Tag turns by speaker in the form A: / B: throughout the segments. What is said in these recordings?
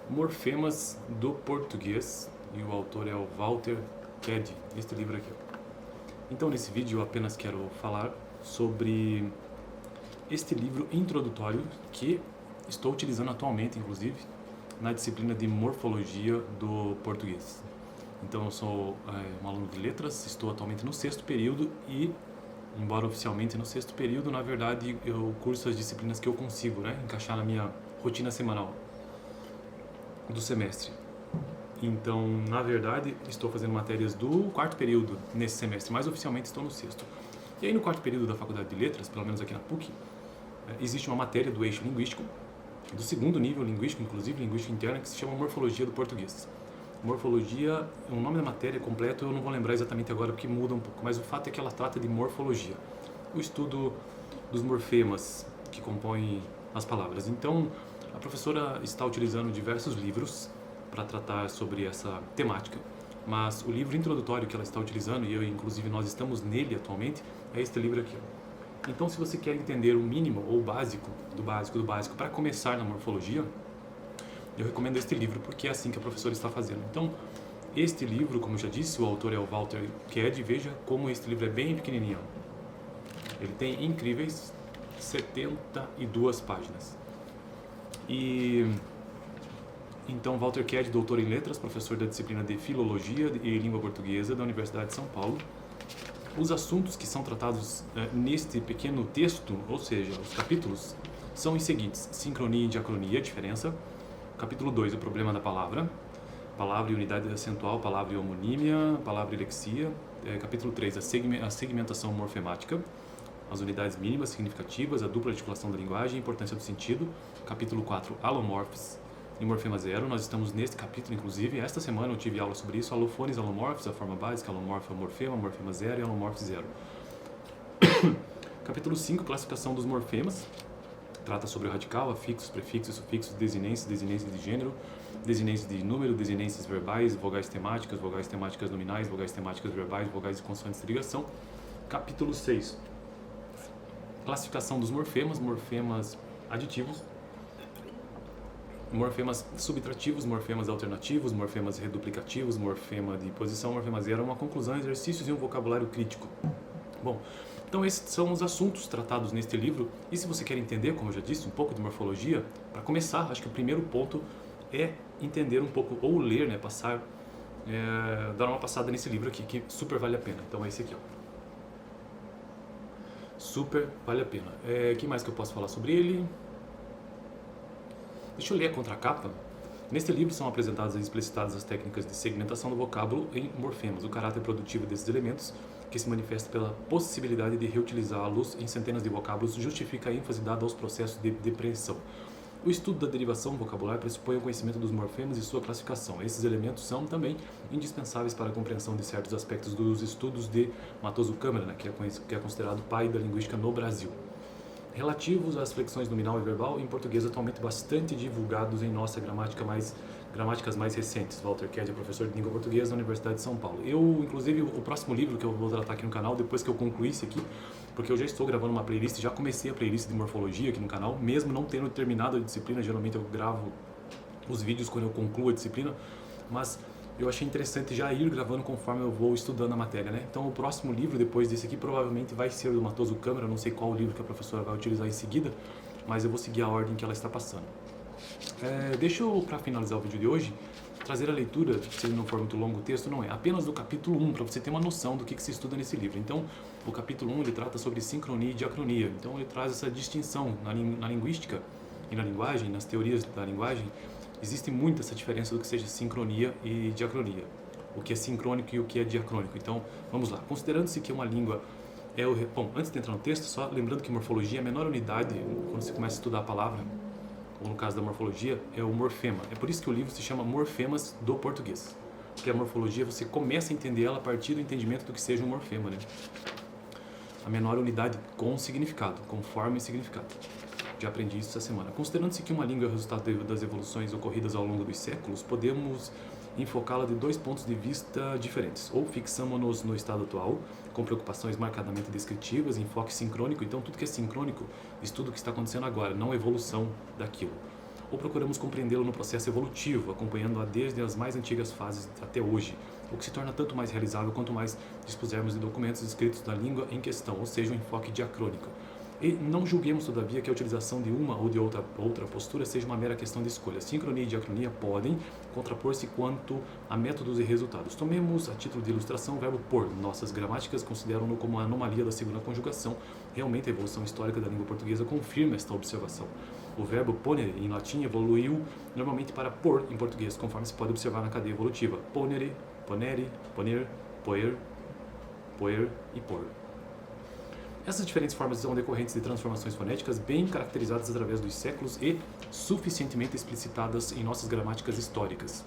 A: Morfemas do Português, e o autor é o Walter Ked, este livro aqui. Então, nesse vídeo eu apenas quero falar sobre este livro introdutório que estou utilizando atualmente, inclusive, na disciplina de Morfologia do Português. Então, eu sou um aluno de letras, estou atualmente no 6º período e, embora oficialmente no 6º período, na verdade eu curso as disciplinas que eu consigo, encaixar na minha rotina semanal do semestre. Então, na verdade, estou fazendo matérias do 4º período nesse semestre, mas oficialmente estou no 6º. E aí no 4º período da Faculdade de Letras, pelo menos aqui na PUC, existe uma matéria do eixo linguístico, do 2º nível linguístico, inclusive linguística interna, que se chama Morfologia do Português. Morfologia, o nome da matéria completo eu não vou lembrar exatamente agora porque muda um pouco, mas o fato é que ela trata de morfologia, o estudo dos morfemas que compõem as palavras. Então, a professora está utilizando diversos livros para tratar sobre essa temática, mas o livro introdutório que ela está utilizando, e eu inclusive nós estamos nele atualmente, é este livro aqui. Então, se você quer entender o mínimo ou o básico do básico do básico para começar na morfologia, eu recomendo este livro porque é assim que a professora está fazendo. Então, este livro, como eu já disse, o autor é o Walter Ked. Veja como este livro é bem pequenininho. Ele tem incríveis 72 páginas. E então, Walter Ked, doutor em letras, professor da disciplina de Filologia e Língua Portuguesa da Universidade de São Paulo. Os assuntos que são tratados neste pequeno texto, ou seja, os capítulos, são os seguintes: sincronia e diacronia, diferença. Capítulo 2, o problema da palavra. Palavra e unidade acentual, palavra e homonímia, palavra e lexia. Capítulo 3, a segmentação morfemática. As unidades mínimas significativas, a dupla articulação da linguagem, a importância do sentido. Capítulo 4, alomorfes e morfema zero. Nós estamos neste capítulo, inclusive. Esta semana eu tive aula sobre isso. Alofones, alomorfes, a forma básica, alomorfe, morfema zero e alomorfe zero. Capítulo 5, classificação dos morfemas. Trata sobre o radical, afixos, prefixos, sufixos, desinências de gênero, desinências de número, desinências verbais, vogais temáticas nominais, vogais temáticas verbais, vogais e consoantes de ligação. Capítulo 6, classificação dos morfemas, morfemas aditivos, morfemas subtrativos, morfemas alternativos, morfemas reduplicativos, morfema de posição, morfema zero, uma conclusão, exercícios e um vocabulário crítico. Bom, então esses são os assuntos tratados neste livro, e se você quer entender, como eu já disse, um pouco de morfologia, para começar, acho que o primeiro ponto é entender um pouco, ou ler, dar uma passada nesse livro aqui, que super vale a pena. Então é esse aqui, ó. Super vale a pena. O que mais que eu posso falar sobre ele? Deixa eu ler a contracapa. Neste livro são apresentadas e explicitadas as técnicas de segmentação do vocábulo em morfemas, o caráter produtivo desses elementos, que se manifesta pela possibilidade de reutilizá-los em centenas de vocábulos, justifica a ênfase dada aos processos de depreensão. O estudo da derivação vocabular pressupõe o conhecimento dos morfemas e sua classificação. Esses elementos são também indispensáveis para a compreensão de certos aspectos dos estudos de Matoso Câmara, que é considerado pai da linguística no Brasil. Relativos às flexões nominal e verbal, em português atualmente bastante divulgados em nossa gramáticas mais recentes. Walter Ked é professor de língua portuguesa na Universidade de São Paulo. Inclusive, o próximo livro que eu vou tratar aqui no canal, depois que eu concluir esse aqui, porque eu já estou gravando uma playlist, já comecei a playlist de morfologia aqui no canal, mesmo não tendo terminado a disciplina. Geralmente eu gravo os vídeos quando eu concluo a disciplina, mas eu achei interessante já ir gravando conforme eu vou estudando a matéria, Então, o próximo livro, depois desse aqui, provavelmente vai ser o do Matoso Câmara. Não sei qual livro que a professora vai utilizar em seguida, mas eu vou seguir a ordem que ela está passando. Deixa eu, para finalizar o vídeo de hoje, trazer a leitura, se ele não for muito longo o texto, não é, apenas do capítulo 1, para você ter uma noção do que se estuda nesse livro. Então, o capítulo 1, ele trata sobre sincronia e diacronia. Então, ele traz essa distinção na linguística e na linguagem, nas teorias da linguagem. Existe muito essa diferença do que seja sincronia e diacronia, o que é sincrônico e o que é diacrônico. Então, vamos lá. Considerando-se que uma língua Bom, antes de entrar no texto, só lembrando que morfologia é a menor unidade, quando você começa a estudar a palavra, ou no caso da morfologia, é o morfema. É por isso que o livro se chama Morfemas do Português. Porque a morfologia, você começa a entender ela a partir do entendimento do que seja um morfema, A menor unidade com significado, com forma e significado. Já aprendi isso essa semana. Considerando-se que uma língua é o resultado das evoluções ocorridas ao longo dos séculos, podemos enfocá-la de dois pontos de vista diferentes. Ou fixamos-nos no estado atual, com preocupações marcadamente descritivas, enfoque sincrônico. Então, tudo que é sincrônico estuda o que está acontecendo agora, não a evolução daquilo. ou procuramos compreendê-lo no processo evolutivo, acompanhando-a desde as mais antigas fases até hoje, o que se torna tanto mais realizável quanto mais dispusermos de documentos escritos na língua em questão, ou seja, um enfoque diacrônico. E não julguemos, todavia, que a utilização de uma ou de outra postura seja uma mera questão de escolha. Sincronia e diacronia podem contrapor-se quanto a métodos e resultados. Tomemos, a título de ilustração, o verbo por. Nossas gramáticas consideram-no como uma anomalia da segunda conjugação. Realmente, a evolução histórica da língua portuguesa confirma esta observação. O verbo ponere, em latim, evoluiu normalmente para por, em português, conforme se pode observar na cadeia evolutiva. Ponere, ponere, poner, poer, poer e por. Essas diferentes formas são decorrentes de transformações fonéticas bem caracterizadas através dos séculos e suficientemente explicitadas em nossas gramáticas históricas.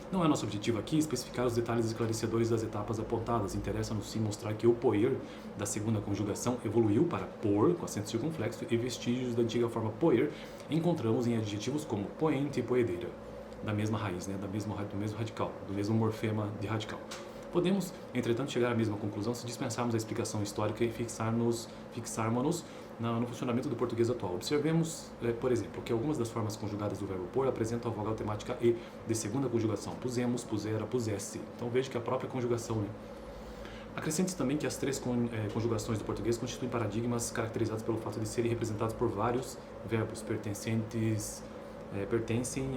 A: Não é nosso objetivo aqui especificar os detalhes esclarecedores das etapas apontadas. Interessa-nos sim mostrar que o poer da segunda conjugação evoluiu para por, com acento circunflexo, e vestígios da antiga forma poer encontramos em adjetivos como poente e poedeira, da mesma raiz, do mesmo radical, do mesmo morfema de radical. Podemos, entretanto, chegar à mesma conclusão se dispensarmos a explicação histórica e fixarmos-nos no funcionamento do português atual. Observemos, por exemplo, que algumas das formas conjugadas do verbo por apresentam a vogal temática e de segunda conjugação. Pusemos, pusera, pusesse. Então veja que a própria conjugação, Acrescente também que as três conjugações do português constituem paradigmas caracterizados pelo fato de serem representados por vários verbos pertencem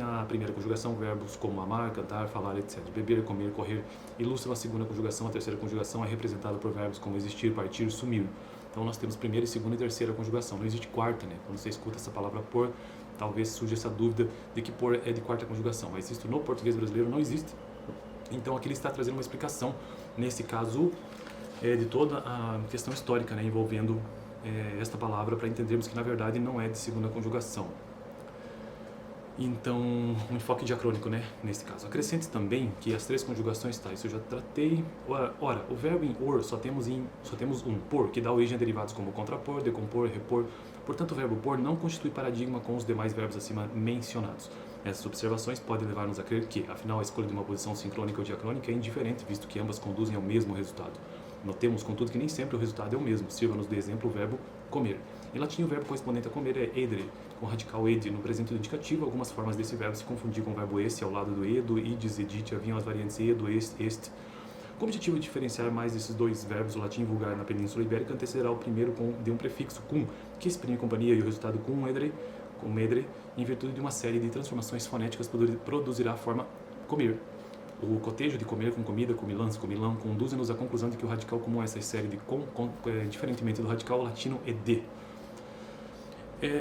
A: à primeira conjugação, verbos como amar, cantar, falar, etc. Beber, comer, correr ilustram a segunda conjugação. A terceira conjugação é representada por verbos como existir, partir, sumir. Então nós temos primeira, segunda e terceira conjugação. Não existe quarta, Quando você escuta essa palavra por, talvez surja essa dúvida de que por é de quarta conjugação. Mas isso no português brasileiro não existe. Então aqui ele está trazendo uma explicação, nesse caso, de toda a questão histórica, envolvendo esta palavra, para entendermos que na verdade não é de segunda conjugação. Então, um enfoque diacrônico, nesse caso. Acrescente também que as três conjugações, isso eu já tratei. Ora, o verbo em or só temos um, por, que dá origem a derivados como contrapor, decompor, repor. Portanto, o verbo por não constitui paradigma com os demais verbos acima mencionados. Essas observações podem levar-nos a crer que, afinal, a escolha de uma posição sincrônica ou diacrônica é indiferente, visto que ambas conduzem ao mesmo resultado. Notemos, contudo, que nem sempre o resultado é o mesmo. Sirva-nos de exemplo o verbo comer. Em latim, o verbo correspondente a comer é edere, com o radical ed no presente do indicativo. Algumas formas desse verbo se confundiam com o verbo esse ao lado do edo, ides, edite, haviam as variantes edo, este. Com o objetivo de diferenciar mais esses dois verbos, o latim vulgar na Península Ibérica antecederá o primeiro de um prefixo cum, que exprime companhia, e o resultado cum edre, em virtude de uma série de transformações fonéticas, produzirá a forma comer. O cotejo de comer com comida, comilans, comilão, conduz-nos à conclusão de que o radical comum a essa série de diferentemente do radical latino ed.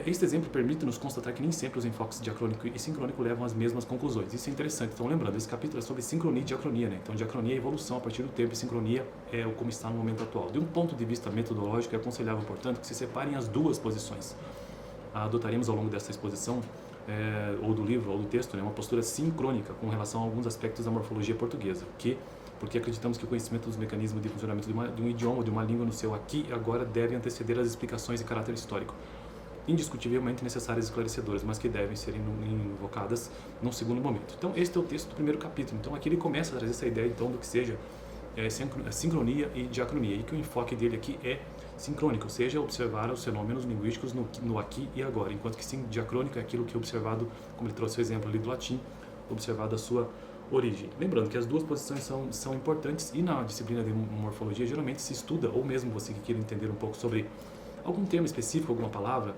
A: Este exemplo permite-nos constatar que nem sempre os enfoques diacrônico e sincrônico levam às mesmas conclusões. Isso é interessante. Então, lembrando, esse capítulo é sobre sincronia e diacronia, Então, diacronia é evolução a partir do tempo e sincronia é como está no momento atual. De um ponto de vista metodológico, é aconselhável, portanto, que se separem as duas posições. Adotaremos ao longo dessa exposição, ou do livro, ou do texto, uma postura sincrônica com relação a alguns aspectos da morfologia portuguesa, porque acreditamos que o conhecimento dos mecanismos de funcionamento de um idioma ou de uma língua no seu aqui e agora deve anteceder as explicações de caráter histórico, indiscutivelmente necessárias e esclarecedoras, mas que devem ser invocadas num segundo momento. Então, este é o texto do primeiro capítulo. Então, aqui ele começa a trazer essa ideia, então, do que seja sincronia e diacronia, e que o enfoque dele aqui é sincrônico, ou seja, observar os fenômenos linguísticos no aqui e agora, enquanto que diacrônico é aquilo que é observado, como ele trouxe o exemplo ali do latim, observado a sua origem. Lembrando que as duas posições são importantes, e na disciplina de morfologia geralmente se estuda, ou mesmo você que queira entender um pouco sobre algum termo específico, alguma palavra,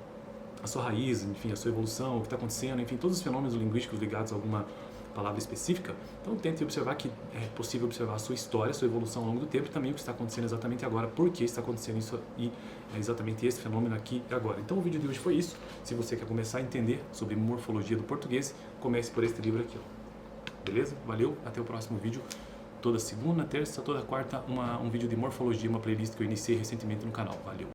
A: a sua raiz, enfim, a sua evolução, o que está acontecendo, enfim, todos os fenômenos linguísticos ligados a alguma palavra específica. Então, tente observar que é possível observar a sua história, a sua evolução ao longo do tempo, e também o que está acontecendo exatamente agora, por que está acontecendo isso e é exatamente esse fenômeno aqui e agora. Então, o vídeo de hoje foi isso. Se você quer começar a entender sobre morfologia do português, comece por este livro aqui, Beleza? Valeu, até o próximo vídeo. Toda segunda, terça, toda quarta, um vídeo de morfologia, uma playlist que eu iniciei recentemente no canal. Valeu!